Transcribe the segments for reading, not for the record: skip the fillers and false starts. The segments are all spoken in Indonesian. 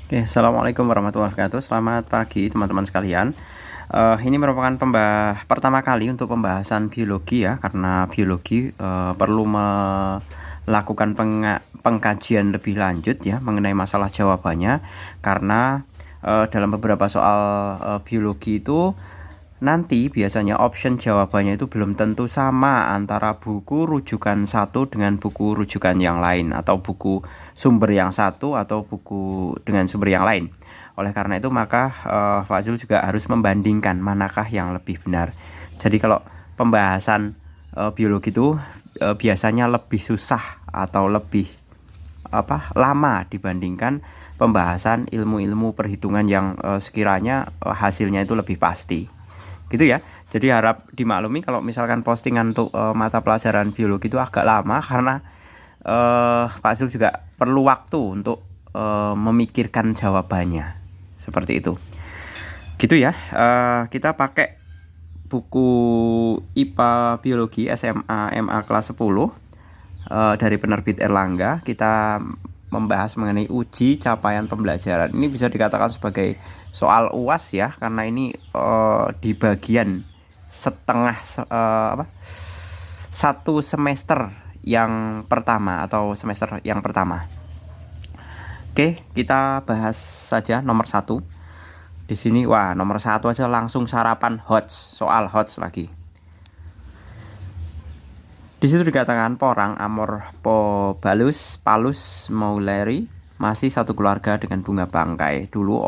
Oke, Assalamualaikum warahmatullahi wabarakatuh. Selamat pagi teman-teman sekalian. Ini merupakan pertama kali untuk pembahasan biologi ya, karena biologi perlu melakukan pengkajian lebih lanjut ya mengenai masalah jawabannya, karena dalam beberapa soal biologi itu nanti biasanya option jawabannya itu belum tentu sama antara buku rujukan satu dengan buku rujukan yang lain, atau buku sumber yang satu atau buku dengan sumber yang lain. Oleh karena itu maka Pak Zul juga harus membandingkan manakah yang lebih benar. Jadi kalau pembahasan biologi itu biasanya lebih susah atau lebih lama dibandingkan pembahasan ilmu-ilmu perhitungan yang sekiranya hasilnya itu lebih pasti gitu ya. Jadi harap dimaklumi kalau misalkan postingan untuk mata pelajaran biologi itu agak lama, karena Pak Zul juga perlu waktu untuk memikirkan jawabannya seperti itu gitu ya. Kita pakai buku IPA Biologi SMA MA kelas 10 dari penerbit Erlangga. Kita membahas mengenai uji capaian pembelajaran. Ini bisa dikatakan sebagai soal UAS ya, karena ini di bagian satu semester yang pertama atau semester yang pertama. Oke, kita bahas saja nomor 1. Di sini nomor 1 aja langsung sarapan HOTS, soal HOTS lagi. Di situ dikatakan porang Amorphobalus palus mauleri masih satu keluarga dengan bunga bangkai. Dulu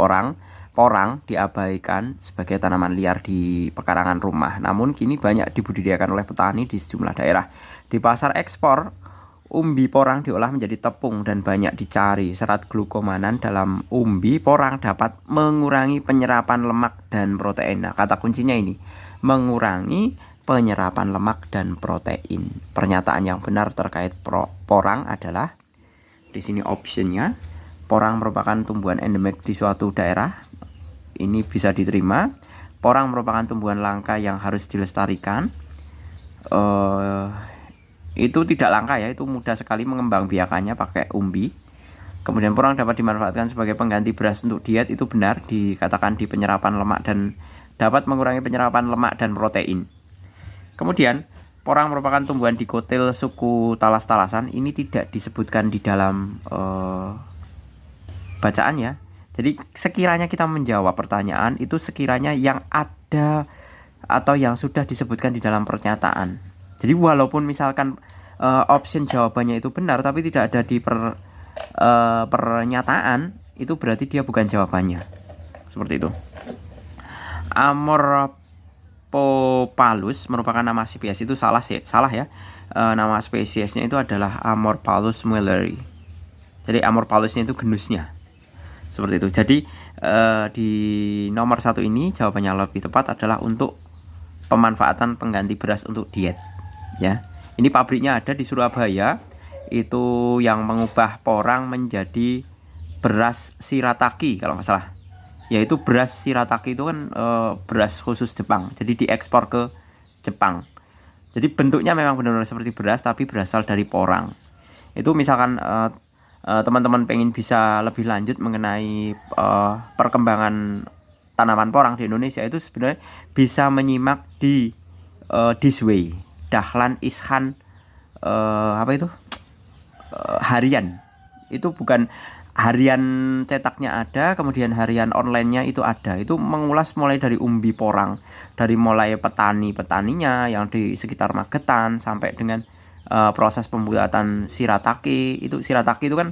porang diabaikan sebagai tanaman liar di pekarangan rumah, namun kini banyak dibudidayakan oleh petani di sejumlah daerah. Di pasar ekspor, umbi porang diolah menjadi tepung dan banyak dicari. Serat glukomanan dalam umbi porang dapat mengurangi penyerapan lemak dan protein. Nah, kata kuncinya ini, mengurangi penyerapan lemak dan protein. Pernyataan yang benar terkait porang adalah di sini optionnya, porang merupakan tumbuhan endemik di suatu daerah. Ini bisa diterima. Porang merupakan tumbuhan langka yang harus dilestarikan. Itu tidak langka ya, itu mudah sekali mengembangbiakannya pakai umbi. Kemudian porang dapat dimanfaatkan sebagai pengganti beras untuk diet, itu benar, dikatakan di penyerapan lemak dan dapat mengurangi penyerapan lemak dan protein. Kemudian porang merupakan tumbuhan dikotil suku talas-talasan. Ini tidak disebutkan di dalam bacaan ya. Jadi sekiranya kita menjawab pertanyaan itu sekiranya yang ada atau yang sudah disebutkan di dalam pernyataan. Jadi walaupun misalkan option jawabannya itu benar tapi tidak ada di pernyataan, itu berarti dia bukan jawabannya. Seperti itu. Amorphobalus merupakan nama spesies, itu salah ya. Nama spesiesnya itu adalah Amorphalus muelleri. Jadi Amorphalusnya itu genusnya. Seperti itu. Jadi di nomor 1 ini jawabannya lebih tepat adalah untuk pemanfaatan pengganti beras untuk diet ya. Ini pabriknya ada di Surabaya, itu yang mengubah porang menjadi beras shirataki kalau nggak salah. Yaitu beras shirataki itu kan beras khusus Jepang, jadi diekspor ke Jepang. Jadi bentuknya memang benar-benar seperti beras tapi berasal dari porang. Itu misalkan teman-teman pengen bisa lebih lanjut mengenai perkembangan tanaman porang di Indonesia, itu sebenarnya bisa menyimak di This Way, Dahlan Ishan harian. Itu bukan harian cetaknya ada, kemudian harian online-nya itu ada. Itu mengulas mulai dari umbi porang, dari mulai petaninya yang di sekitar Magetan sampai dengan proses pembuatan shirataki. Itu shirataki itu kan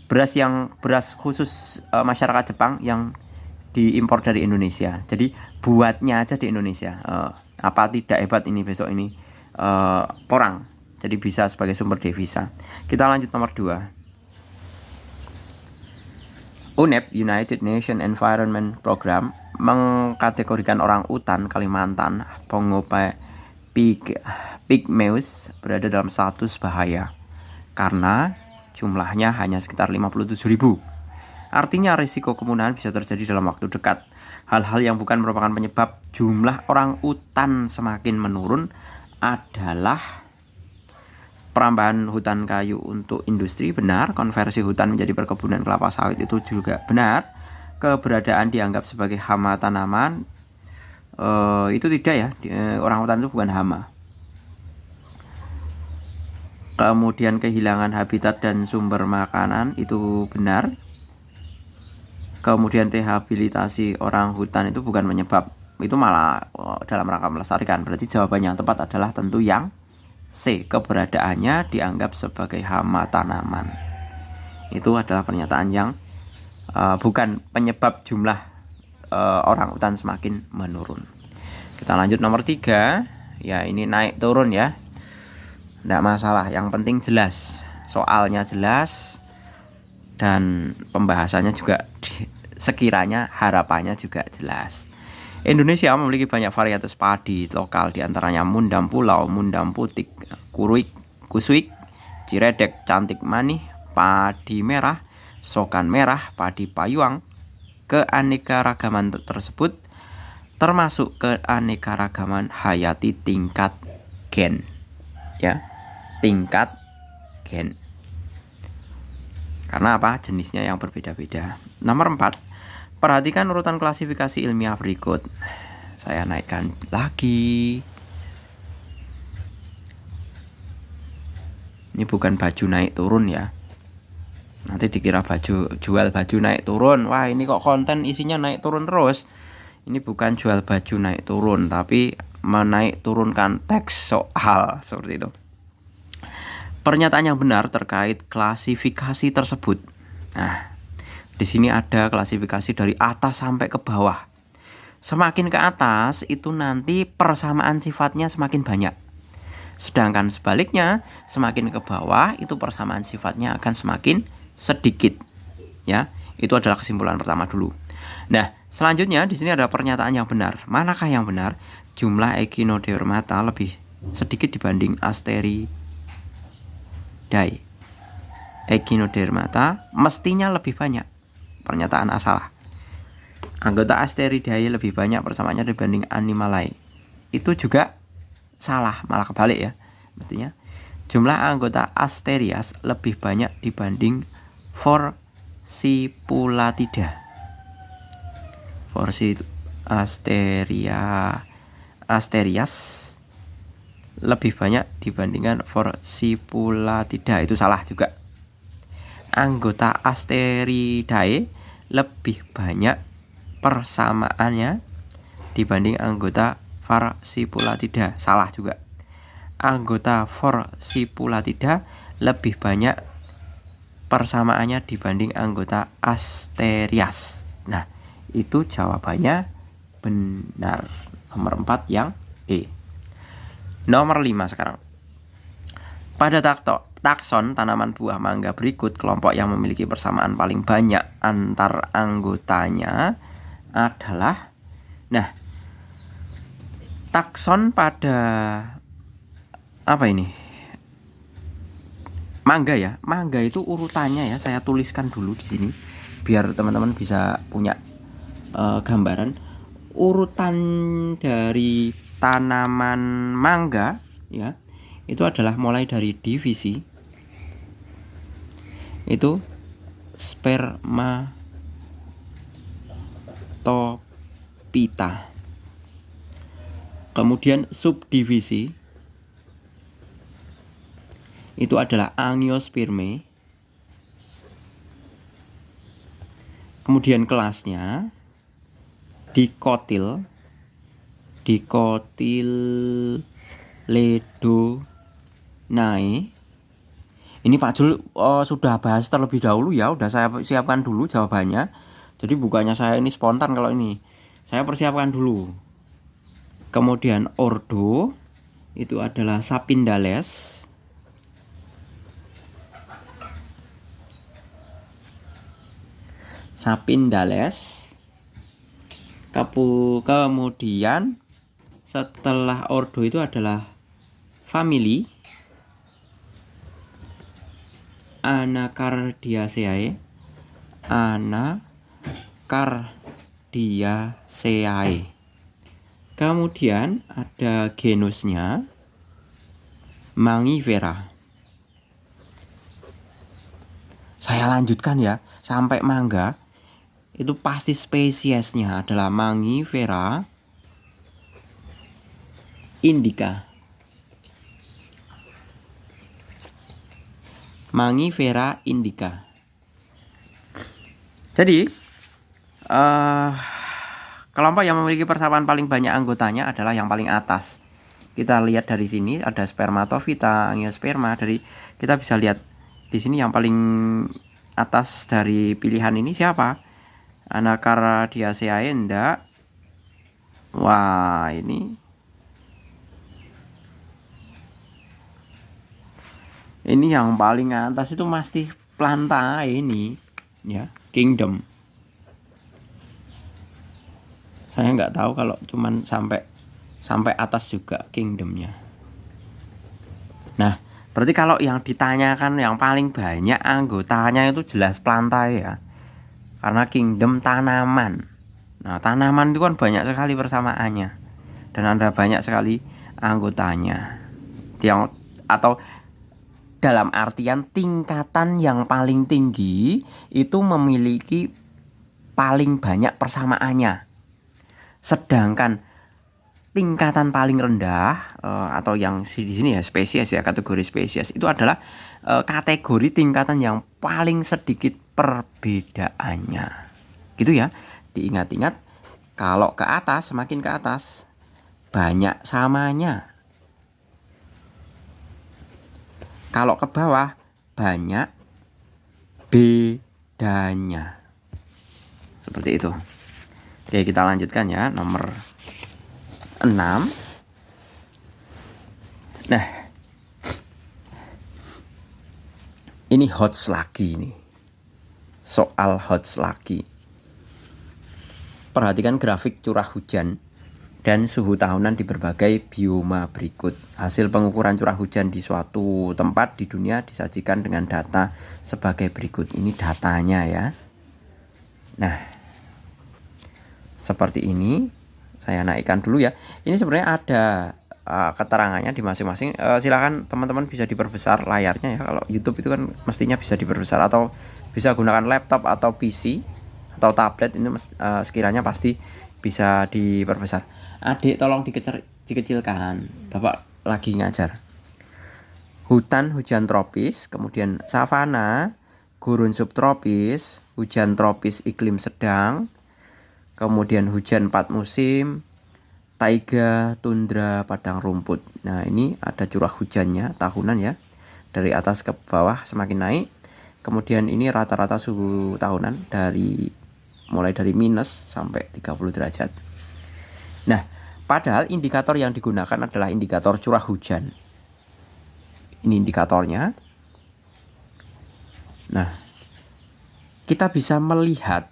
beras khusus masyarakat Jepang yang diimpor dari Indonesia. Jadi buatnya aja di Indonesia. Apa tidak hebat ini besok ini porang. Jadi bisa sebagai sumber devisa. Kita lanjut nomor 2. UNEP United Nations Environment Program mengkategorikan orang utan Kalimantan Pongo pygmeus berada dalam status bahaya karena jumlahnya hanya sekitar 57.000. Artinya risiko kepunahan bisa terjadi dalam waktu dekat. Hal-hal yang bukan merupakan penyebab jumlah orang utan semakin menurun adalah Perambahan hutan kayu untuk industri benar, konversi hutan menjadi perkebunan kelapa sawit itu juga benar. Keberadaan dianggap sebagai hama tanaman itu tidak ya, orang hutan itu bukan hama. Kemudian kehilangan habitat dan sumber makanan itu benar. Kemudian rehabilitasi orang hutan itu bukan penyebab, itu malah dalam rangka melestarikan. Berarti jawaban yang tepat adalah tentu yang C, keberadaannya dianggap sebagai hama tanaman. Itu adalah pernyataan yang bukan penyebab jumlah orang hutan semakin menurun. Kita lanjut nomor 3. Ya, ini naik turun ya. Tidak masalah, yang penting jelas. Soalnya jelas dan pembahasannya juga sekiranya harapannya juga jelas. Indonesia memiliki banyak varietas padi lokal, diantaranya Mundam Pulau, Mundam Putik, Kuruik, Kusuik, Ciredek, Cantik Manih, padi merah, Sokan merah, padi payuang. Keanekaragaman tersebut termasuk keanekaragaman hayati tingkat gen, ya, tingkat gen. Karena apa? Jenisnya yang berbeda-beda. Nomor 4. Perhatikan urutan klasifikasi ilmiah berikut. Saya naikkan lagi. Ini bukan baju naik turun ya. Nanti dikira jual baju naik turun. Wah, ini kok konten isinya naik turun terus. Ini bukan jual baju naik turun, tapi menaik turunkan teks soal seperti itu. Pernyataan yang benar terkait klasifikasi tersebut. Nah, di sini ada klasifikasi dari atas sampai ke bawah. Semakin ke atas itu nanti persamaan sifatnya semakin banyak. Sedangkan sebaliknya, semakin ke bawah itu persamaan sifatnya akan semakin sedikit. Ya, itu adalah kesimpulan pertama dulu. Nah, selanjutnya di sini ada pernyataan yang benar. Manakah yang benar? Jumlah Echinodermata lebih sedikit dibanding Asteridae. Echinodermata mestinya lebih banyak. Pernyataan salah. Anggota Asteridae lebih banyak persamaannya dibanding Animalae. Itu juga salah, malah kebalik ya. Mestinya jumlah anggota Asterias lebih banyak dibanding Forcipulatida. Asterias lebih banyak dibandingkan Forcipulatida, itu salah juga. Anggota Asteridae lebih banyak persamaannya dibanding anggota Forcipulatida, salah juga. Anggota Forcipulatida lebih banyak persamaannya dibanding anggota Asterias. Nah, itu jawabannya benar. Nomor 4 yang E. Nomor 5 sekarang. Pada takson tanaman buah mangga berikut, kelompok yang memiliki persamaan paling banyak antar anggotanya adalah, nah, takson pada apa ini? Mangga ya. Mangga itu urutannya ya, saya tuliskan dulu di sini biar teman-teman bisa punya gambaran. Urutan dari tanaman mangga ya, itu adalah mulai dari divisi. Itu spermatopita. Kemudian subdivisi itu adalah angiosperme. Kemudian kelasnya dikotiledonae. Ini Pak Jul sudah bahas terlebih dahulu ya, udah saya siapkan dulu jawabannya. Jadi bukannya saya ini spontan kalau ini. Saya persiapkan dulu. Kemudian ordo itu adalah Sapindales. Kemudian setelah ordo itu adalah family Anacardiaceae. Kemudian ada genusnya Mangifera. Saya lanjutkan ya, sampai mangga itu pasti spesiesnya adalah Mangifera indica. Mangifera indica. Jadi kelompok yang memiliki persamaan paling banyak anggotanya adalah yang paling atas. Kita lihat dari sini ada spermatofita, angiosperma. Dari kita bisa lihat di sini yang paling atas dari pilihan ini siapa? Anacardiaceae enggak. Wah, ini yang paling atas itu masih Plantae ini ya, kingdom. Saya nggak tahu kalau cuman sampai atas juga kingdomnya. Nah, berarti kalau yang ditanyakan yang paling banyak anggotanya itu jelas Plantae ya, karena kingdom tanaman. Nah, tanaman itu kan banyak sekali persamaannya dan ada banyak sekali anggotanya. Yang atau dalam artian tingkatan yang paling tinggi itu memiliki paling banyak persamaannya. Sedangkan tingkatan paling rendah atau yang di sini ya spesies ya, kategori spesies itu adalah kategori tingkatan yang paling sedikit perbedaannya. Gitu ya. Diingat-ingat, kalau ke atas, semakin ke atas banyak samanya. Kalau ke bawah banyak bedanya. Seperti itu. Oke, kita lanjutkan ya, nomor 6. Nah, ini HOTS lagi nih. Soal HOTS lagi. Perhatikan grafik curah hujan dan suhu tahunan di berbagai bioma berikut. Hasil pengukuran curah hujan di suatu tempat di dunia disajikan dengan data sebagai berikut. Ini datanya ya. Nah, seperti ini. Saya naikkan dulu ya. Ini sebenarnya ada keterangannya di masing-masing. Silakan teman-teman bisa diperbesar layarnya ya. Kalau YouTube itu kan mestinya bisa diperbesar, atau bisa gunakan laptop atau PC atau tablet. Ini sekiranya pasti bisa diperbesar. Adik tolong dikecilkan. Bapak lagi ngajar. Hutan hujan tropis, kemudian savana, gurun subtropis, hujan tropis iklim sedang, kemudian hujan 4 musim, taiga, tundra, padang rumput. Nah, ini ada curah hujannya tahunan ya. Dari atas ke bawah semakin naik. Kemudian ini rata-rata suhu tahunan mulai dari minus sampai 30 derajat. Nah, padahal indikator yang digunakan adalah indikator curah hujan. Ini indikatornya. Nah, kita bisa melihat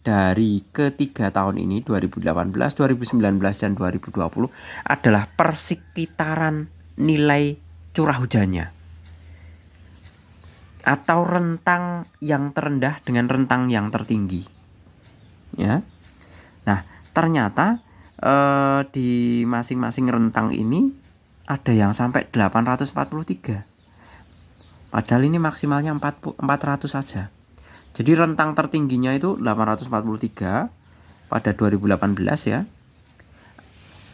dari ketiga tahun ini, 2018, 2019, dan 2020 adalah persekitaran nilai curah hujannya atau rentang yang terendah dengan rentang yang tertinggi ya. Nah, ternyata di masing-masing rentang ini ada yang sampai 843, padahal ini maksimalnya 400 saja. Jadi rentang tertingginya itu 843 pada 2018 ya.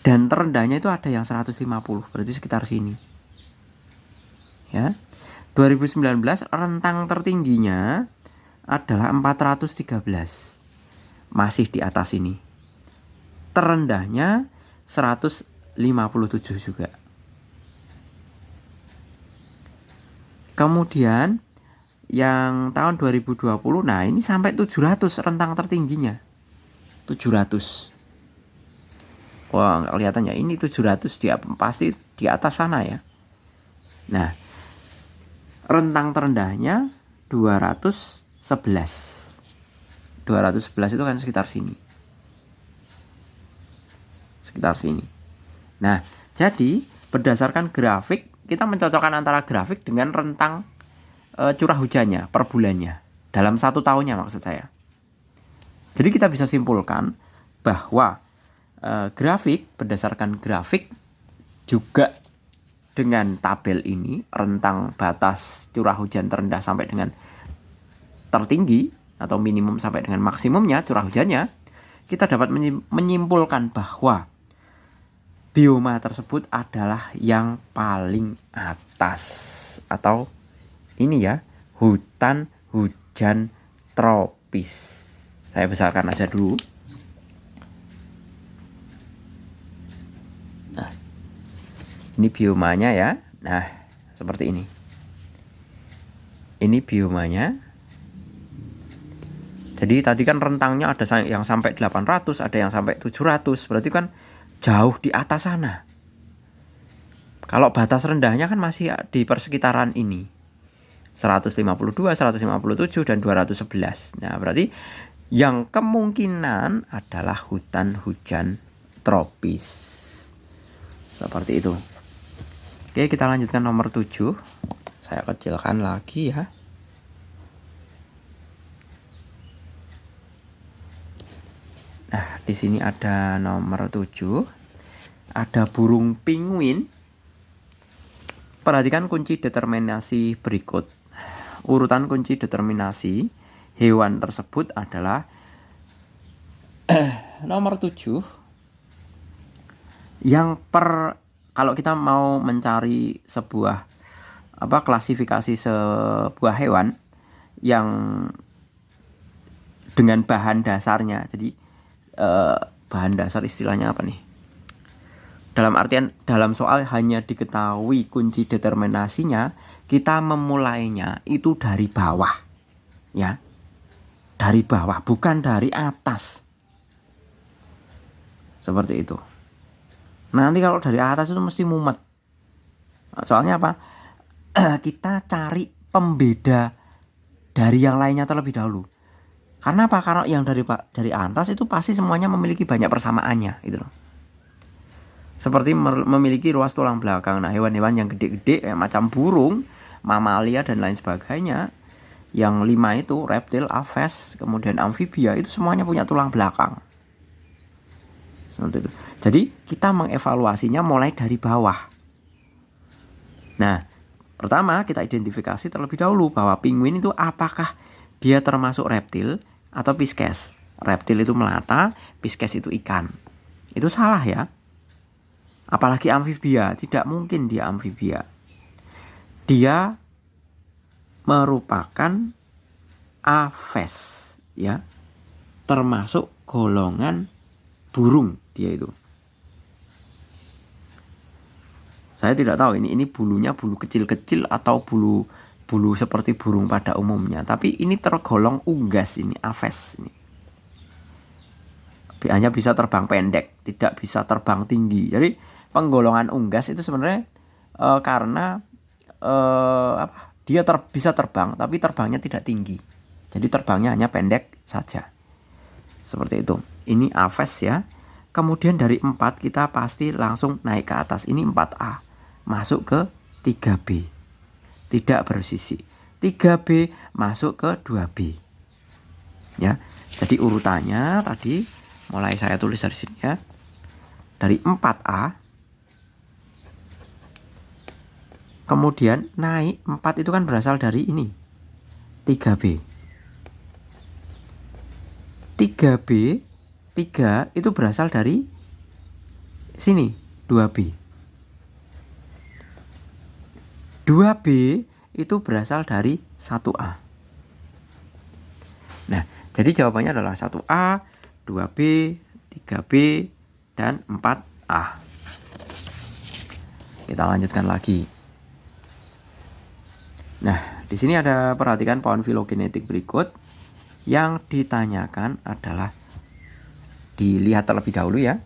Dan terendahnya itu ada yang 150, berarti sekitar sini. Ya. 2019 rentang tertingginya adalah 413. Masih di atas ini. Terendahnya 157 juga. Kemudian yang tahun 2020, nah ini sampai 700 rentang tertingginya. 700. Wah, nggak kelihatan ya. Ini 700 pasti di atas sana ya. Nah, rentang terendahnya 211. 211 itu kan sekitar sini. Sekitar sini. Nah, jadi berdasarkan grafik, kita mencocokkan antara grafik dengan rentang curah hujannya per bulannya dalam 1 tahunnya maksud saya. Jadi kita bisa simpulkan bahwa grafik, berdasarkan grafik juga dengan tabel ini, rentang batas curah hujan terendah sampai dengan tertinggi atau minimum sampai dengan maksimumnya curah hujannya, kita dapat menyimpulkan bahwa bioma tersebut adalah yang paling atas, atau ini ya, hutan hujan tropis. Saya besarkan aja dulu. Nah, ini biomanya ya. Nah, seperti ini. Ini biomanya. Jadi tadi kan rentangnya ada yang sampai 800, ada yang sampai 700. Berarti kan jauh di atas sana. Kalau batas rendahnya kan masih di persekitaran ini. 152, 157, dan 211. Nah, berarti yang kemungkinan adalah hutan hujan tropis. Seperti itu. Oke, kita lanjutkan nomor 7. Saya kecilkan lagi ya. Nah, di sini ada nomor 7. Ada burung penguin. Perhatikan kunci determinasi berikut. Urutan kunci determinasi hewan tersebut adalah nomor 7. Kalau kita mau mencari sebuah klasifikasi sebuah hewan yang dengan bahan dasarnya. Jadi bahan dasar istilahnya apa nih? Dalam artian dalam soal hanya diketahui kunci determinasinya, kita memulainya itu dari bawah. Ya. Dari bawah, bukan dari atas. Seperti itu. Nanti kalau dari atas itu mesti mumet. Soalnya apa? Kita cari pembeda dari yang lainnya terlebih dahulu. Karena apa? Karena yang dari atas itu pasti semuanya memiliki banyak persamaannya, gitu loh. Seperti memiliki ruas tulang belakang. Nah, hewan-hewan yang gede-gede macam burung, mamalia dan lain sebagainya, yang 5 itu reptil, aves, kemudian amfibia, itu semuanya punya tulang belakang. Seperti itu. Jadi kita mengevaluasinya mulai dari bawah. Nah, pertama kita identifikasi terlebih dahulu bahwa penguin itu apakah dia termasuk reptil atau pisces. Reptil itu melata, pisces itu ikan. Itu salah ya. Apalagi amfibia, tidak mungkin dia amfibia. Dia merupakan aves ya. Termasuk golongan burung dia itu. Saya tidak tahu ini bulunya bulu kecil-kecil atau bulu seperti burung pada umumnya. Tapi ini tergolong unggas, ini aves ini. Hanya bisa terbang pendek, tidak bisa terbang tinggi. Jadi penggolongan unggas itu sebenarnya karena dia bisa terbang, tapi terbangnya tidak tinggi. Jadi terbangnya hanya pendek saja. Seperti itu. Ini aves ya. Kemudian dari 4 kita pasti langsung naik ke atas. Ini 4A. Masuk ke 3B. Tidak bersisi. 3B masuk ke 2B. Ya. Jadi urutannya tadi mulai saya tulis dari sini ya. Dari 4A. Kemudian naik 4 itu kan berasal dari ini. 3B. 3B 3 itu berasal dari sini, 2B. 2B itu berasal dari 1A. Nah, jadi jawabannya adalah 1A, 2B, 3B, dan 4A. Kita lanjutkan lagi. Nah, di sini ada perhatikan pohon filogenetik berikut. Yang ditanyakan adalah, dilihat terlebih dahulu ya.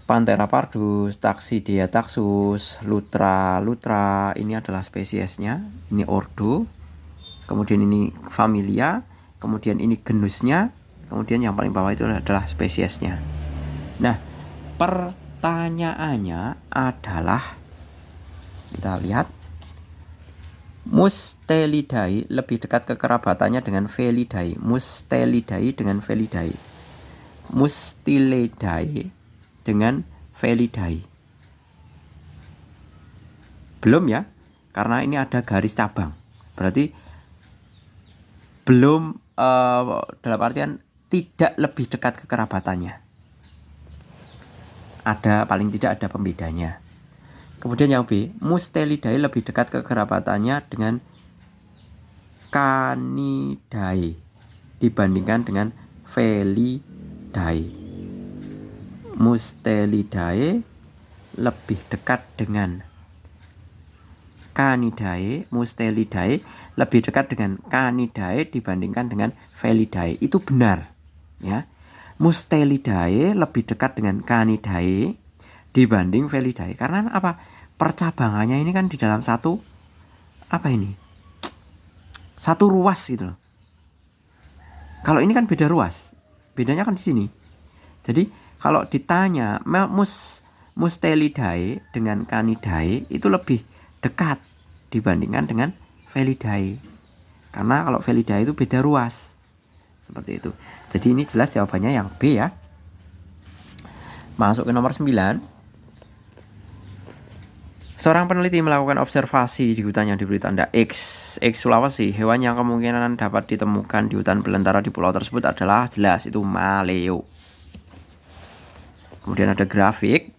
Panthera pardus, Taxidea taxus, Lutra, ini adalah spesiesnya. Ini ordo. Kemudian ini familia. Kemudian ini genusnya. Kemudian yang paling bawah itu adalah spesiesnya. Nah, pertanyaannya adalah, kita lihat, Mustelidae lebih dekat kekerabatannya dengan Felidae. Mustelidae dengan Felidae. Mustelidae dengan Felidae. Belum ya, karena ini ada garis cabang. Berarti belum dalam artian tidak lebih dekat kekerabatannya. Ada, paling tidak ada pembedanya. Kemudian yang B, Mustelidae lebih dekat kekerabatannya dengan Canidae dibandingkan dengan Felidae. Mustelidae lebih dekat dengan Canidae, Mustelidae lebih dekat dengan Canidae dibandingkan dengan Felidae. Itu benar, ya. Mustelidae lebih dekat dengan Canidae dibanding Felidae. Karena apa? Percabangannya ini kan di dalam satu satu ruas gitu loh. Kalau ini kan beda ruas. Bedanya kan di sini. Jadi kalau ditanya Mustelidae dengan Canidae itu lebih dekat dibandingkan dengan Felidae. Karena kalau Felidae itu beda ruas. Seperti itu. Jadi ini jelas jawabannya yang B ya. Masuk ke nomor 9. Seorang peneliti melakukan observasi di hutan yang diberi tanda X Sulawesi. Hewan yang kemungkinan dapat ditemukan di hutan belantara di pulau tersebut adalah jelas itu maleo. Kemudian ada grafik.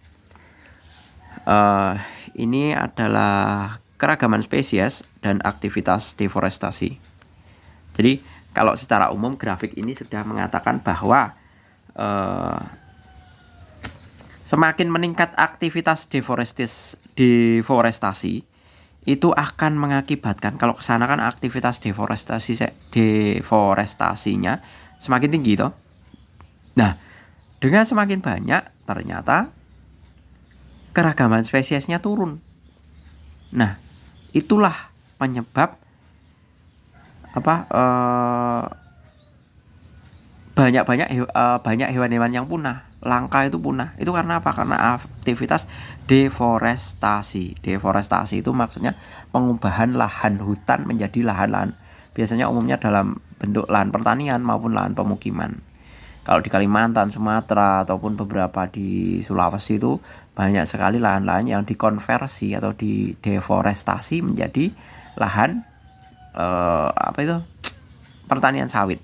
Ini adalah keragaman spesies dan aktivitas deforestasi. Jadi kalau secara umum grafik ini sudah mengatakan bahwa semakin meningkat aktivitas deforestasi itu akan mengakibatkan, kalau kesana kan aktivitas deforestasinya semakin tinggi toh. Nah, dengan semakin banyak ternyata keragaman spesiesnya turun. Nah, itulah penyebab banyak hewan-hewan yang punah, langka itu punah. Itu karena apa? Karena aktivitas deforestasi. Deforestasi itu maksudnya pengubahan lahan hutan menjadi lahan-lahan, biasanya umumnya dalam bentuk lahan pertanian maupun lahan pemukiman. Kalau di Kalimantan, Sumatera ataupun beberapa di Sulawesi itu banyak sekali lahan-lahan yang dikonversi atau dideforestasi menjadi lahan pertanian sawit.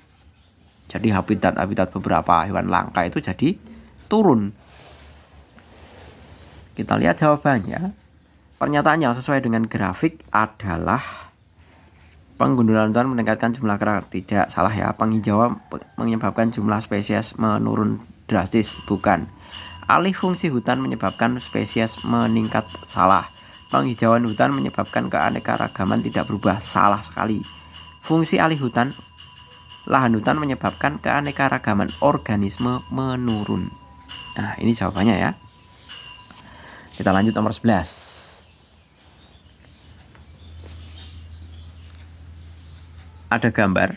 Jadi habitat beberapa hewan langka itu jadi turun. Kita lihat jawabannya. Pernyataan yang sesuai dengan grafik adalah penggundulan hutan meningkatkan jumlah kera. Tidak, salah ya. Penghijauan menyebabkan jumlah spesies menurun drastis. Bukan. Alih fungsi hutan menyebabkan spesies meningkat. Salah. Penghijauan hutan menyebabkan keanekaragaman tidak berubah. Salah sekali. Fungsi alih hutan lahan hutan menyebabkan keanekaragaman organisme menurun. Nah, ini jawabannya ya. Kita lanjut nomor 11. Ada gambar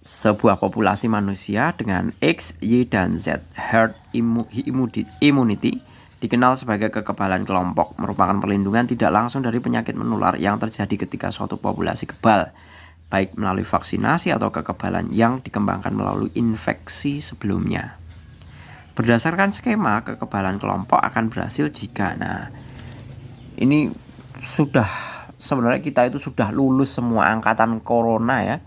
sebuah populasi manusia dengan X, Y, dan Z. Herd immunity dikenal sebagai kekebalan kelompok, merupakan perlindungan tidak langsung dari penyakit menular yang terjadi ketika suatu populasi kebal, baik melalui vaksinasi atau kekebalan yang dikembangkan melalui infeksi sebelumnya. Berdasarkan skema, kekebalan kelompok akan berhasil jika, ini sebenarnya kita itu sudah lulus semua angkatan corona ya.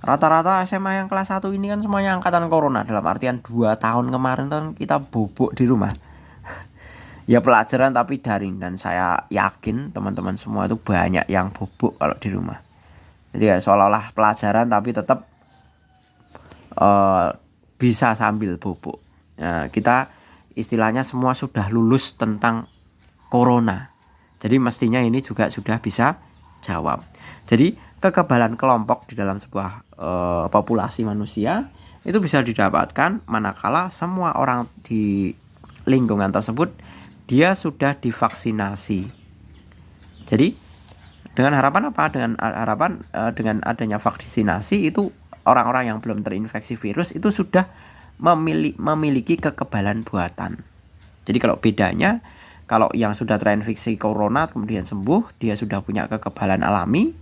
Rata-rata SMA yang kelas 1 ini kan semuanya angkatan corona, dalam artian 2 tahun kemarin kan kita bobok di rumah. Ya pelajaran tapi daring, dan saya yakin teman-teman semua itu banyak yang bobok kalau di rumah. Jadi ya seolah-olah pelajaran tapi tetap bisa sambil bobok. Nah, kita istilahnya semua sudah lulus tentang corona. Jadi mestinya ini juga sudah bisa jawab. Jadi kekebalan kelompok di dalam sebuah populasi manusia itu bisa didapatkan manakala semua orang di lingkungan tersebut dia sudah divaksinasi. Jadi dengan harapan apa? Dengan harapan dengan adanya vaksinasi itu orang-orang yang belum terinfeksi virus itu sudah memiliki kekebalan buatan. Jadi kalau bedanya, kalau yang sudah terinfeksi corona kemudian sembuh, dia sudah punya kekebalan alami.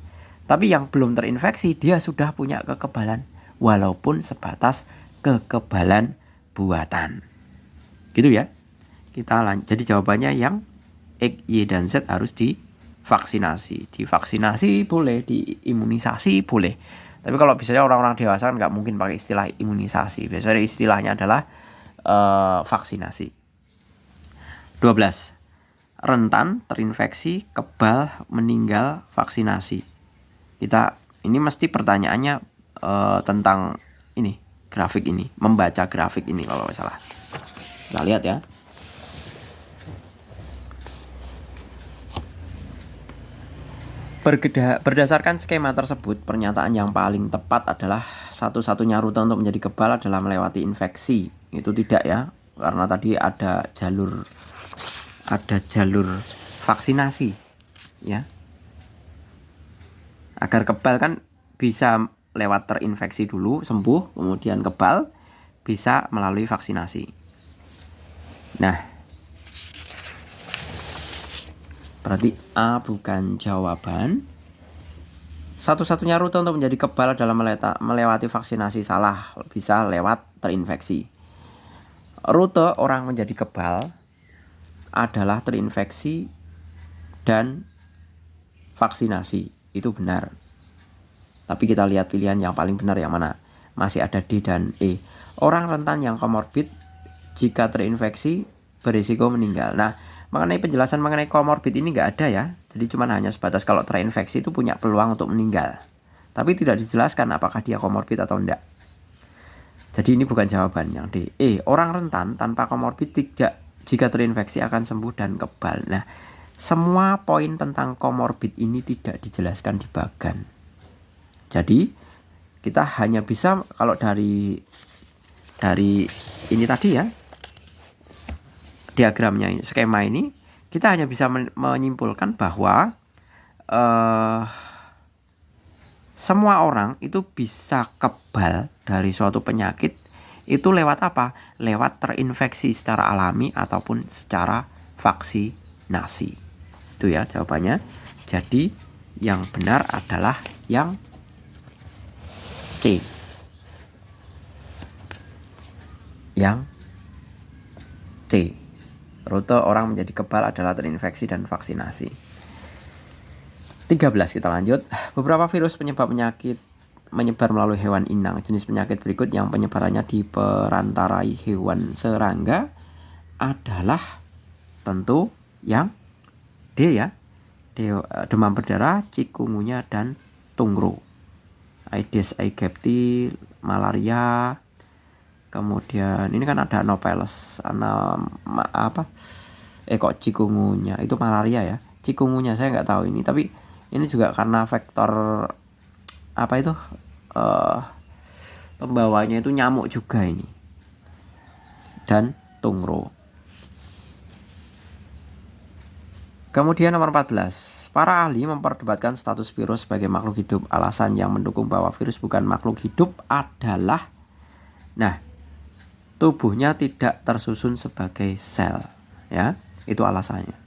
Tapi yang belum terinfeksi dia sudah punya kekebalan walaupun sebatas kekebalan buatan. Gitu ya. Jadi jawabannya yang X, Y, dan Z harus di vaksinasi. Divaksinasi boleh, diimunisasi boleh. Tapi kalau biasanya orang-orang dewasa kan nggak mungkin pakai istilah imunisasi. Biasanya istilahnya adalah vaksinasi. 12. Rentan, terinfeksi, kebal, meninggal, vaksinasi. Ini mesti pertanyaannya tentang ini, grafik ini, membaca grafik ini kalau nggak salah. Kita lihat ya. Berdasarkan skema tersebut, pernyataan yang paling tepat adalah satu-satunya rute untuk menjadi kebal adalah melewati infeksi. Itu tidak ya, karena tadi ada jalur vaksinasi ya. Agar kebal kan bisa lewat terinfeksi dulu, sembuh, kemudian kebal, bisa melalui vaksinasi. Nah, berarti A bukan jawaban. Satu-satunya rute untuk menjadi kebal adalah melewati vaksinasi, salah, bisa lewat terinfeksi. Rute orang menjadi kebal adalah terinfeksi dan vaksinasi, itu benar. Tapi kita lihat pilihan yang paling benar yang mana. Masih ada D dan E. Orang rentan yang komorbid jika terinfeksi berisiko meninggal. Nah, mengenai penjelasan mengenai komorbid ini nggak ada ya. Jadi cuma hanya sebatas kalau terinfeksi itu punya peluang untuk meninggal. Tapi tidak dijelaskan apakah dia komorbid atau enggak. Jadi ini bukan jawaban yang D. E. Orang rentan tanpa komorbid jika terinfeksi akan sembuh dan kebal. Nah, semua poin tentang komorbid ini tidak dijelaskan di bagan. Jadi kita hanya bisa kalau dari ini tadi ya, diagramnya ini, skema ini, kita hanya bisa menyimpulkan bahwa semua orang itu bisa kebal dari suatu penyakit itu lewat apa? Lewat terinfeksi secara alami ataupun secara vaksinasi. Itu ya jawabannya. Jadi yang benar adalah yang C. Yang C. Rute orang menjadi kebal adalah terinfeksi dan vaksinasi. 13 kita lanjut. Beberapa virus penyebab penyakit menyebar melalui hewan inang. Jenis penyakit berikut yang penyebarannya diperantarai hewan serangga adalah tentu yang D ya. Demam berdarah, cikungunya, dan tungro. Aedes aegypti, malaria. Kemudian ini kan ada Anopheles, kok cikungunya itu malaria ya. Cikungunya saya nggak tahu ini, tapi ini juga karena faktor pembawanya itu nyamuk juga ini. Dan tungro. Kemudian nomor 14. Para ahli memperdebatkan status virus sebagai makhluk hidup. Alasan yang mendukung bahwa virus bukan makhluk hidup adalah tubuhnya tidak tersusun sebagai sel, ya. Itu alasannya.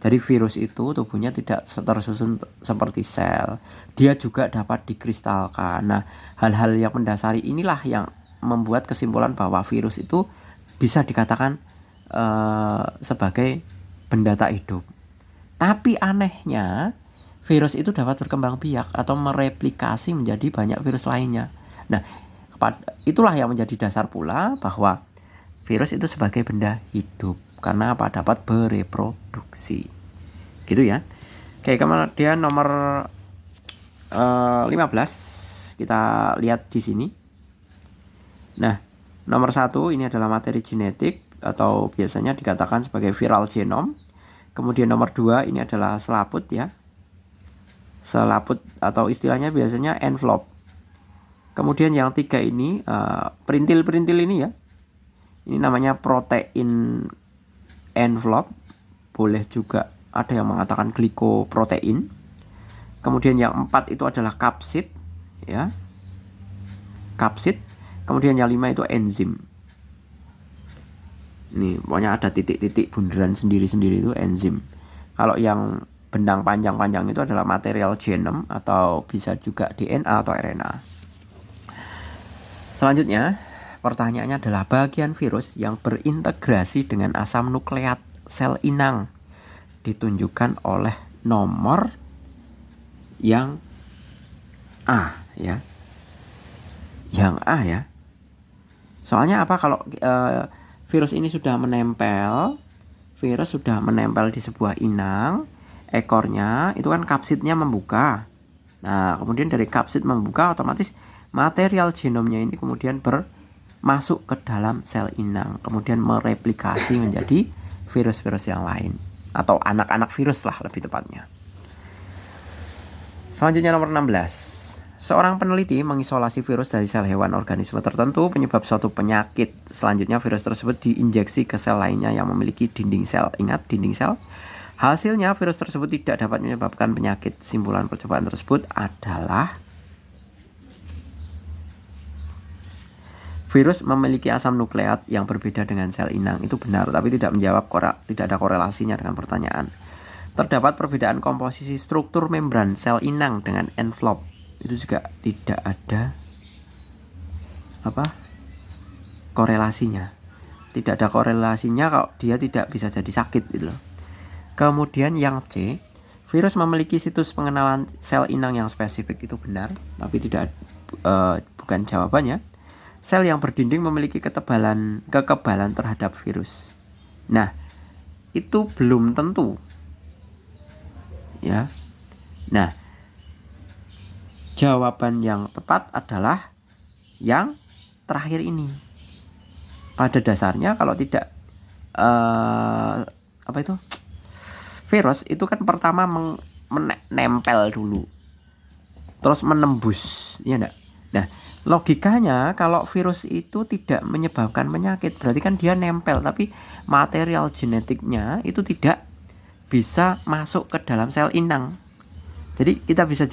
Jadi virus itu tubuhnya tidak tersusun seperti sel. Dia juga dapat dikristalkan. Nah, hal-hal yang mendasari inilah yang membuat kesimpulan bahwa virus itu bisa dikatakan sebagai benda tak hidup. Tapi anehnya, virus itu dapat berkembang biak atau mereplikasi menjadi banyak virus lainnya. Nah, itulah yang menjadi dasar pula bahwa virus itu sebagai benda hidup. Karena apa? Dapat bereproduksi. Gitu ya. Oke, kemudian nomor 15 kita lihat di sini. Nah, nomor 1 ini adalah materi genetik atau biasanya dikatakan sebagai viral genome. Kemudian nomor 2 ini adalah selaput ya. Selaput atau istilahnya biasanya envelope. Kemudian yang 3 ini perintil-perintil ini ya. Ini namanya protein envelope. Boleh juga ada yang mengatakan glikoprotein. Kemudian yang 4 itu adalah kapsid ya. Kapsid. Kemudian yang 5 itu enzim. Nih, pokoknya ada titik-titik bunderan sendiri-sendiri itu enzim. Kalau yang benang panjang-panjang itu adalah material genome atau bisa juga DNA atau RNA. Selanjutnya, pertanyaannya adalah bagian virus yang berintegrasi dengan asam nukleat sel inang ditunjukkan oleh nomor yang A ya. Yang A ya. Soalnya apa, kalau virus ini sudah menempel, di sebuah inang, ekornya itu kan kapsidnya membuka. Nah, kemudian dari kapsid membuka, otomatis material genomnya ini kemudian masuk ke dalam sel inang, kemudian mereplikasi menjadi virus-virus yang lain, atau anak-anak virus lah lebih tepatnya. Selanjutnya nomor 16. Seorang peneliti mengisolasi virus dari sel hewan organisme tertentu penyebab suatu penyakit. Selanjutnya virus tersebut diinjeksi ke sel lainnya yang memiliki dinding sel. Ingat, dinding sel. Hasilnya virus tersebut tidak dapat menyebabkan penyakit. Simpulan percobaan tersebut adalah virus memiliki asam nukleat yang berbeda dengan sel inang. Itu benar, tapi tidak ada korelasinya dengan pertanyaan. Terdapat perbedaan komposisi struktur membran sel inang dengan envelope. Itu juga tidak ada korelasinya. Tidak ada korelasinya kalau dia tidak bisa jadi sakit gitu loh. Kemudian yang C, virus memiliki situs pengenalan sel inang yang spesifik. Itu benar, tapi bukan jawabannya. Sel yang berdinding memiliki kekebalan terhadap virus. Nah, itu belum tentu. Ya. Nah, jawaban yang tepat adalah yang terakhir ini. Pada dasarnya kalau tidak virus itu kan pertama menempel dulu, terus menembus, ya enggak? Nah, logikanya kalau virus itu tidak menyebabkan penyakit, berarti kan dia nempel, tapi material genetiknya itu tidak bisa masuk ke dalam sel inang. Jadi kita bisa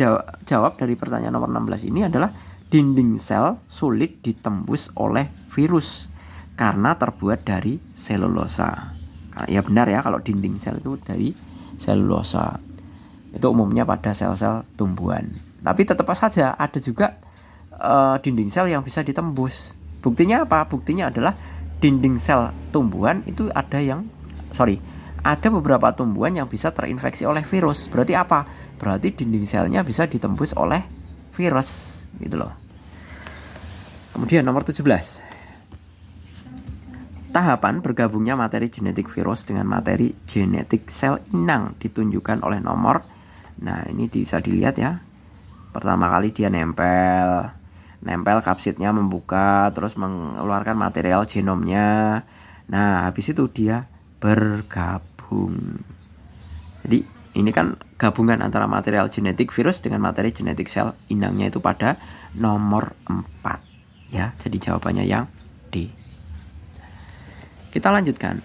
jawab dari pertanyaan nomor 16 ini adalah dinding sel sulit ditembus oleh virus karena terbuat dari selulosa. Ya benar ya, kalau dinding sel itu dari selulosa. Itu umumnya pada sel-sel tumbuhan. Tapi tetap saja ada juga dinding sel yang bisa ditembus. Buktinya apa? Buktinya adalah dinding sel tumbuhan itu ada beberapa tumbuhan yang bisa terinfeksi oleh virus. Berarti apa? Berarti dinding selnya bisa ditembus oleh virus, gitu loh. Kemudian nomor 17. Tahapan bergabungnya materi genetik virus dengan materi genetik sel inang ditunjukkan oleh nomor. Nah, ini bisa dilihat ya. Pertama kali dia nempel, kapsidnya membuka, terus mengeluarkan material genomnya. Nah, habis itu dia bergabung. Jadi ini kan gabungan antara material genetik virus dengan materi genetik sel inangnya itu pada nomor 4 ya. Jadi jawabannya yang D. Kita lanjutkan.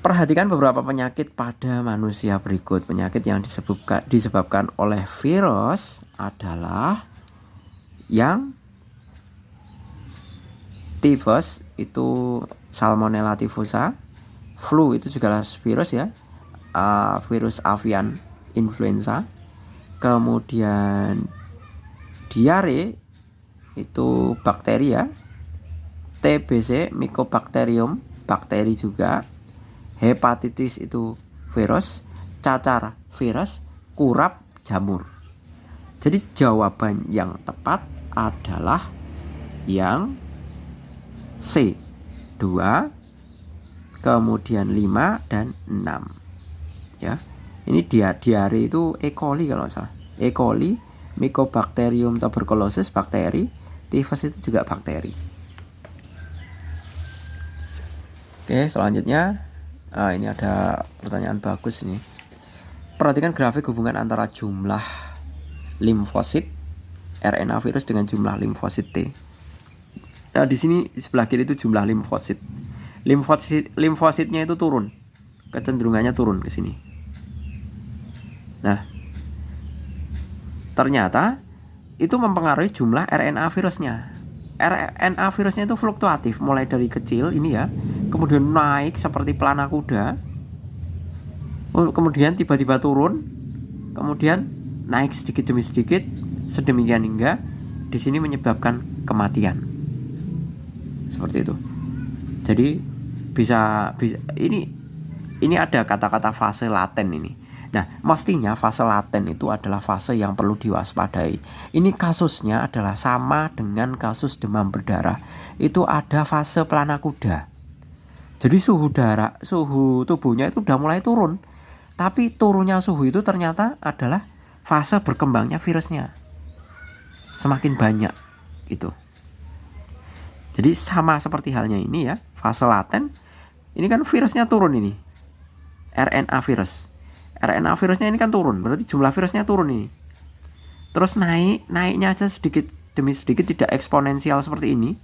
Perhatikan beberapa penyakit pada manusia berikut. Penyakit yang disebabkan oleh virus adalah yang tifus itu Salmonella typhosa, flu itu juga virus ya, virus avian influenza, kemudian diare itu bakteri ya, TBC Mycobacterium bakteri juga, hepatitis itu virus, cacar virus, kurap jamur. Jadi jawaban yang tepat adalah yang C, 2, kemudian 5 dan 6 ya. Ini diare itu E. coli kalau nggak salah. E. coli, Mycobacterium tuberculosis bakteri, tifus itu juga bakteri. Oke, selanjutnya ini ada pertanyaan bagus ini. Perhatikan grafik hubungan antara jumlah limfosit RNA virus dengan jumlah limfosit T. Nah, di sini di sebelah kiri itu jumlah limfosit. Limfositnya itu turun. Kecenderungannya turun ke sini. Nah, ternyata itu mempengaruhi jumlah RNA virusnya. RNA virusnya itu fluktuatif, mulai dari kecil ini ya, kemudian naik seperti pelana kuda, kemudian tiba-tiba turun, kemudian naik sedikit demi sedikit, sedemikian hingga di sini menyebabkan kematian. Seperti itu. Jadi bisa ini ini ada kata-kata fase laten ini. Nah, mestinya fase laten itu adalah fase yang perlu diwaspadai. Ini kasusnya adalah sama dengan kasus demam berdarah. Itu ada fase pelana kuda. Jadi suhu tubuhnya itu udah mulai turun. Tapi turunnya suhu itu ternyata adalah fase berkembangnya virusnya. Semakin banyak gitu. Jadi sama seperti halnya ini ya, fase laten. Ini kan virusnya turun ini. RNA virus. RNA virusnya ini kan turun, berarti jumlah virusnya turun ini. Terus naiknya aja sedikit demi sedikit, tidak eksponensial seperti ini.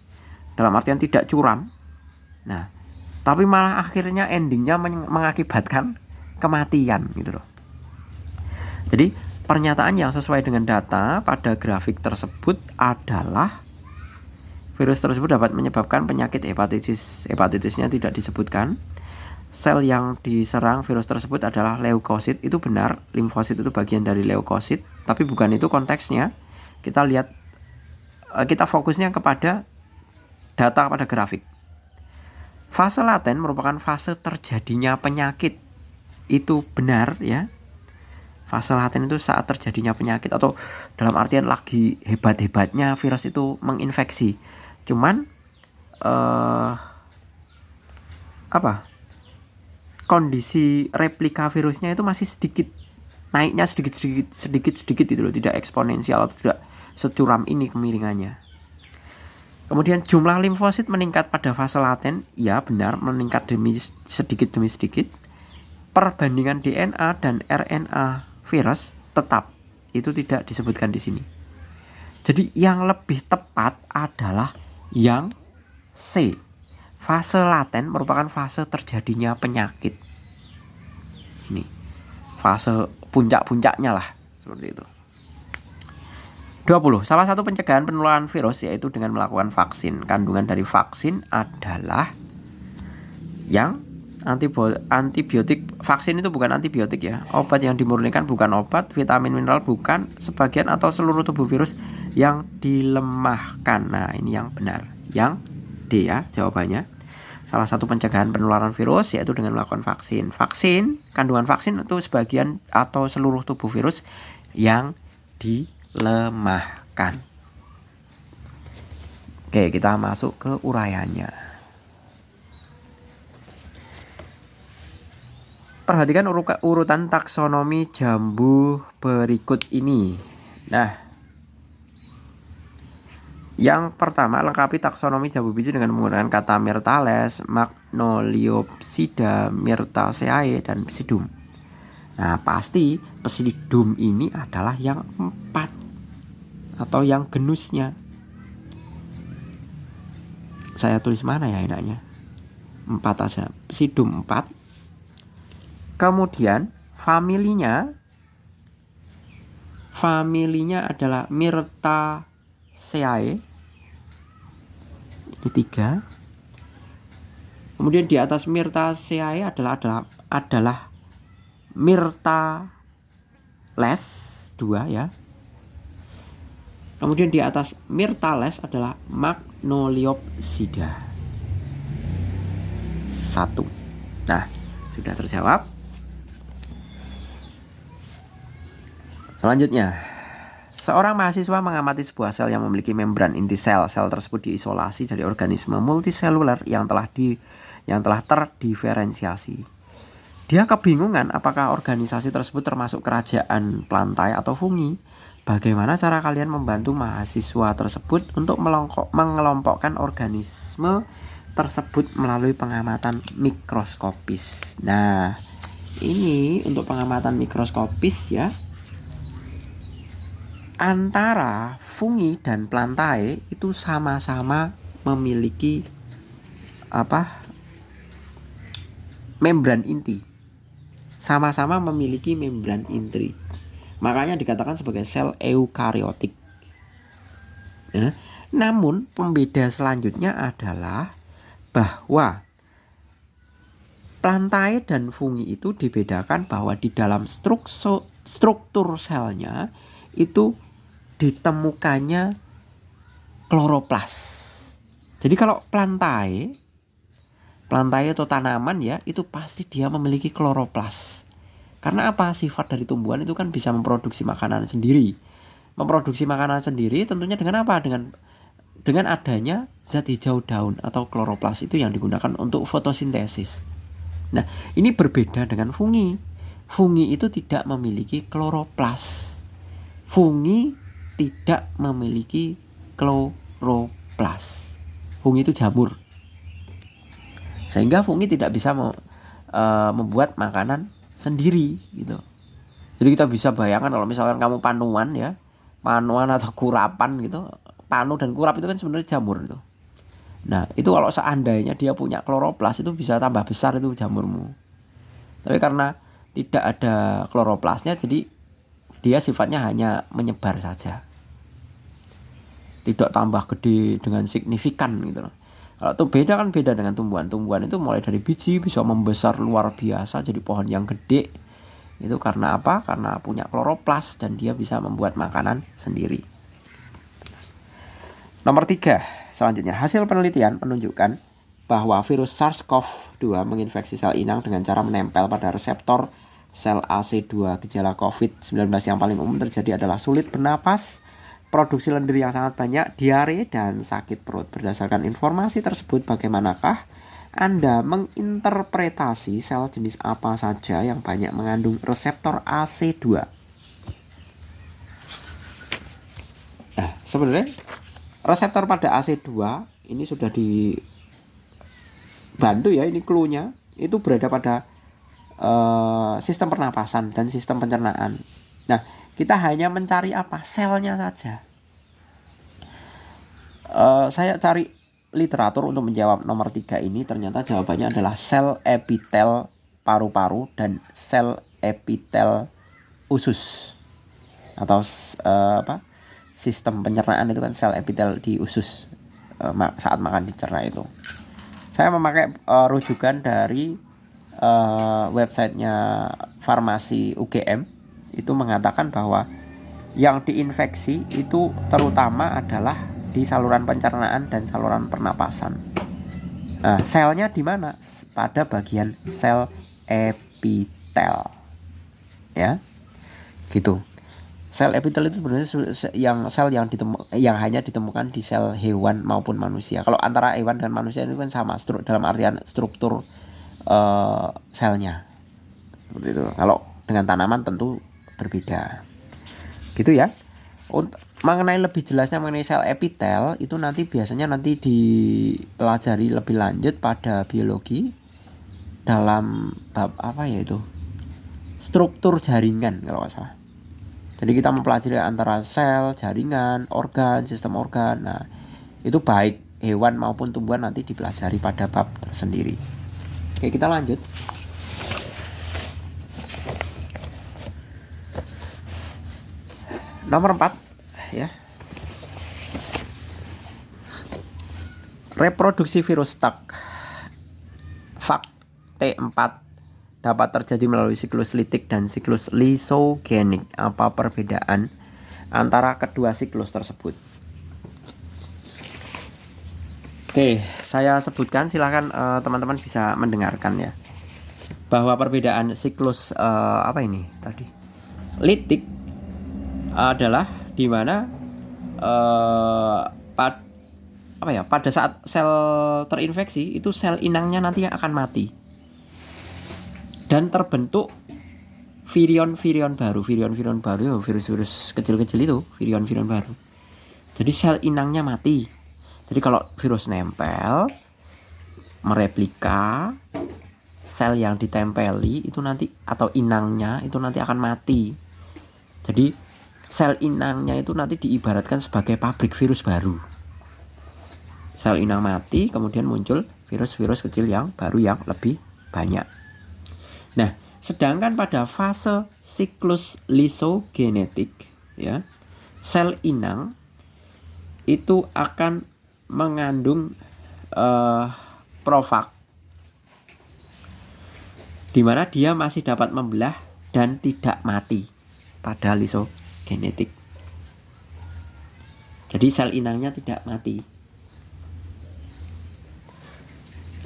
Dalam artian tidak curam. Nah, tapi malah akhirnya endingnya mengakibatkan kematian gitu loh. Jadi pernyataan yang sesuai dengan data pada grafik tersebut adalah virus tersebut dapat menyebabkan penyakit hepatitis. Hepatitisnya tidak disebutkan. Sel yang diserang virus tersebut adalah leukosit. Itu benar, limfosit itu bagian dari leukosit, tapi bukan itu konteksnya. Kita lihat, kita fokusnya kepada data pada grafik. Fase laten merupakan fase terjadinya penyakit. Itu benar ya. Fase laten itu saat terjadinya penyakit, atau dalam artian lagi hebat-hebatnya virus itu menginfeksi. Cuman kondisi replika virusnya itu masih sedikit, naiknya sedikit itu loh, tidak eksponensial atau tidak securam ini kemiringannya. Kemudian jumlah limfosit meningkat pada fase laten, ya benar, meningkat sedikit demi sedikit. Perbandingan DNA dan RNA virus tetap itu tidak disebutkan di sini. Jadi yang lebih tepat adalah yang C. Fase laten merupakan fase terjadinya penyakit. Ini fase puncak-puncaknya lah, seperti itu. 20. Salah satu pencegahan penularan virus yaitu dengan melakukan vaksin. Kandungan dari vaksin adalah yang antibiotik. Vaksin itu bukan antibiotik ya. Obat yang dimurnikan bukan obat, vitamin mineral bukan, sebagian atau seluruh tubuh virus yang dilemahkan. Nah, ini yang benar. Yang D ya jawabannya. Salah satu pencegahan penularan virus yaitu dengan melakukan vaksin. Vaksin, kandungan vaksin itu sebagian atau seluruh tubuh virus yang dilemahkan. Oke, kita masuk ke uraiannya. Perhatikan urutan taksonomi jambu berikut ini. Nah, yang pertama, lengkapi taksonomi jambu biji dengan menggunakan kata Myrtales, Magnoliopsida, Myrtaceae, dan Psidium. Nah, pasti Psidium ini adalah yang 4 atau yang genusnya. Saya tulis mana ya enaknya? 4 aja. Psidium 4. Kemudian familinya adalah Myrtaceae. Ini 3. Kemudian di atas Myrtaceae adalah Myrtales 2 ya. Kemudian di atas Myrtales adalah Magnoliopsida 1. Nah, sudah terjawab. Selanjutnya, seorang mahasiswa mengamati sebuah sel yang memiliki membran inti sel. Sel tersebut diisolasi dari organisme multiseluler yang telah terdiferensiasi. Dia kebingungan apakah organisasi tersebut termasuk kerajaan plantae atau fungi. Bagaimana cara kalian membantu mahasiswa tersebut untuk mengelompokkan organisme tersebut melalui pengamatan mikroskopis? Nah, ini untuk pengamatan mikroskopis ya. Antara fungi dan plantae itu sama-sama memiliki membran inti. Sama-sama memiliki membran inti. Makanya dikatakan sebagai sel eukariotik. Ya. Namun pembeda selanjutnya adalah bahwa plantae dan fungi itu dibedakan bahwa di dalam struktur selnya itu ditemukannya kloroplas. Jadi kalau plantae plantae atau tanaman ya, itu pasti dia memiliki kloroplas. Karena apa? Sifat dari tumbuhan itu kan bisa memproduksi makanan sendiri. Memproduksi makanan sendiri tentunya dengan apa? Dengan adanya zat hijau daun atau kloroplas itu yang digunakan untuk fotosintesis. Nah, ini berbeda dengan fungi. Fungi itu tidak memiliki kloroplas. Fungi tidak memiliki kloroplas. Fungi itu jamur. Sehingga fungi tidak bisa membuat makanan sendiri gitu. Jadi kita bisa bayangkan kalau misalkan kamu panuan ya, panuan atau kurapan gitu. Panu dan kurap itu kan sebenarnya jamur itu. Nah, itu kalau seandainya dia punya kloroplas itu bisa tambah besar itu jamurmu. Tapi karena tidak ada kloroplasnya, jadi dia sifatnya hanya menyebar saja. Tidak tambah gede dengan signifikan gitu loh. Kalau itu beda dengan tumbuhan. Tumbuhan itu mulai dari biji bisa membesar luar biasa jadi pohon yang gede. Itu karena apa? Karena punya kloroplas dan dia bisa membuat makanan sendiri. Nomor 3, selanjutnya hasil penelitian menunjukkan bahwa virus SARS-CoV-2 menginfeksi sel inang dengan cara menempel pada reseptor sel AC2. Gejala COVID-19 yang paling umum terjadi adalah sulit bernapas, produksi lendir yang sangat banyak, diare, dan sakit perut. Berdasarkan informasi tersebut, bagaimanakah Anda menginterpretasi sel jenis apa saja yang banyak mengandung reseptor AC2? Nah, sebenarnya reseptor pada AC2 ini sudah dibantu ya, ini clue-nya. Itu berada pada sistem pernapasan dan sistem pencernaan. Nah, kita hanya mencari apa? Selnya saja. Saya cari literatur untuk menjawab nomor 3 ini. Ternyata jawabannya adalah sel epitel paru-paru dan sel epitel usus. Atau sistem pencernaan itu kan sel epitel di usus saat makan dicerna itu. Saya memakai rujukan dari websitenya Farmasi UGM. Itu mengatakan bahwa yang diinfeksi itu terutama adalah di saluran pencernaan dan saluran pernapasan. Nah, selnya di mana? Pada bagian sel epitel. Ya. Gitu. Sel epitel itu sebenarnya sel yang hanya ditemukan di sel hewan maupun manusia. Kalau antara hewan dan manusia itu kan sama dalam artian struktur selnya. Seperti itu. Kalau dengan tanaman tentu berbeda. Gitu ya. Mengenai lebih jelasnya mengenai sel epitel itu biasanya dipelajari lebih lanjut pada biologi dalam bab apa ya itu? Struktur jaringan kalau nggak salah. Jadi kita mempelajari antara sel, jaringan, organ, sistem organ. Nah, itu baik hewan maupun tumbuhan nanti dipelajari pada bab tersendiri. Oke, kita lanjut. Nomor 4 ya. Reproduksi virus Staph T4 dapat terjadi melalui siklus litik dan siklus lysogenik. Apa perbedaan antara kedua siklus tersebut? Oke, saya sebutkan, silahkan teman-teman bisa mendengarkan ya. Bahwa perbedaan siklus litik adalah di mana pada saat sel terinfeksi itu sel inangnya nanti yang akan mati dan terbentuk virion baru, virus-virus kecil-kecil itu, virion baru. Jadi sel inangnya mati. Jadi kalau virus nempel mereplika, sel yang ditempeli itu nanti atau inangnya itu nanti akan mati. Jadi sel inangnya itu nanti diibaratkan sebagai pabrik virus baru. Sel inang mati, kemudian muncul virus-virus kecil yang baru yang lebih banyak. Nah, sedangkan pada fase siklus lysogenetik ya, sel inang itu akan mengandung profag, di mana dia masih dapat membelah dan tidak mati pada lysogenetik. Jadi sel inangnya tidak mati.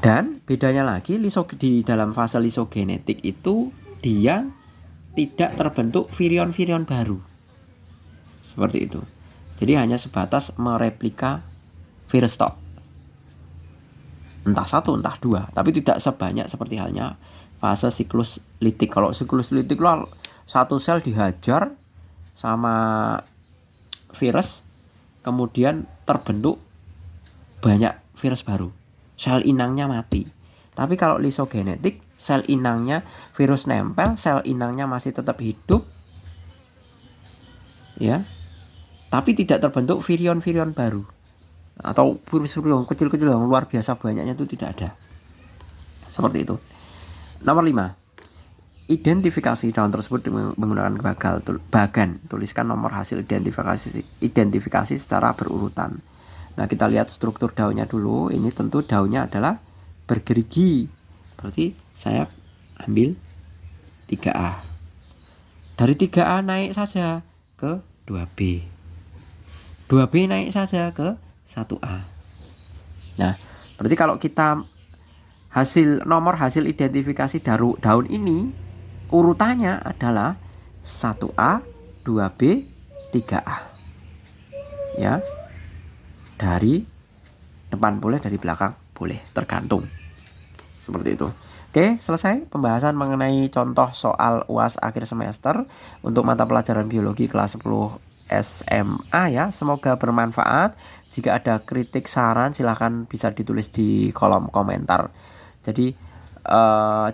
Dan bedanya lagi di dalam fase lisogenetik itu dia tidak terbentuk virion-virion baru. Seperti itu. Jadi hanya sebatas mereplika virus stok. Entah satu, entah dua, tapi tidak sebanyak seperti halnya fase siklus litik. Kalau siklus litik lo satu sel dihajar sama virus, kemudian terbentuk banyak virus baru. Sel inangnya mati. Tapi kalau lisogenetik, sel inangnya virus nempel, sel inangnya masih tetap hidup, ya, tapi tidak terbentuk virion-virion baru atau virus-virus yang kecil-kecil yang luar biasa banyaknya itu tidak ada. Seperti itu. Nomor 5. Identifikasi daun tersebut menggunakan bagan. Tuliskan nomor hasil identifikasi secara berurutan. Nah, kita lihat struktur daunnya dulu. Ini tentu daunnya adalah bergerigi. Berarti saya ambil 3A. Dari 3A naik saja ke 2B. 2B naik saja ke 1A. Nah, berarti kalau kita nomor hasil identifikasi daun ini urutannya adalah 1A, 2B, 3A. Ya. Dari depan boleh, dari belakang boleh, tergantung. Seperti itu. Oke, selesai pembahasan mengenai contoh soal UAS akhir semester untuk mata pelajaran biologi kelas 10 SMA ya. Semoga bermanfaat. Jika ada kritik saran silahkan bisa ditulis di kolom komentar. Jadi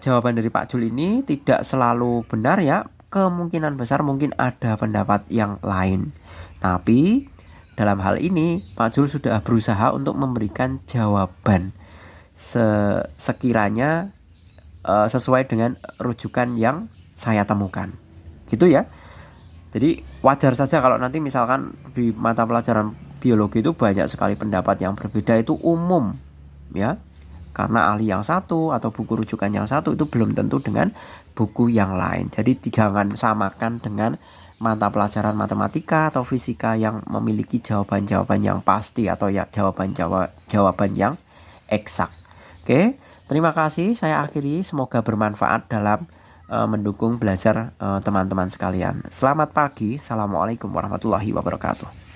jawaban dari Pak Jul ini tidak selalu benar ya. Kemungkinan besar mungkin ada pendapat yang lain. Tapi dalam hal ini Pak Jul sudah berusaha untuk memberikan jawaban sekiranya sesuai dengan rujukan yang saya temukan. Gitu ya. Jadi wajar saja kalau nanti misalkan di mata pelajaran biologi itu banyak sekali pendapat yang berbeda, itu umum ya. Karena ahli yang satu atau buku rujukan yang satu itu belum tentu dengan buku yang lain. Jadi jangan samakan dengan mata pelajaran matematika atau fisika yang memiliki jawaban-jawaban yang pasti atau ya jawaban yang eksak. Oke, terima kasih. Saya akhiri. Semoga bermanfaat dalam mendukung belajar teman-teman sekalian. Selamat pagi. Assalamualaikum warahmatullahi wabarakatuh.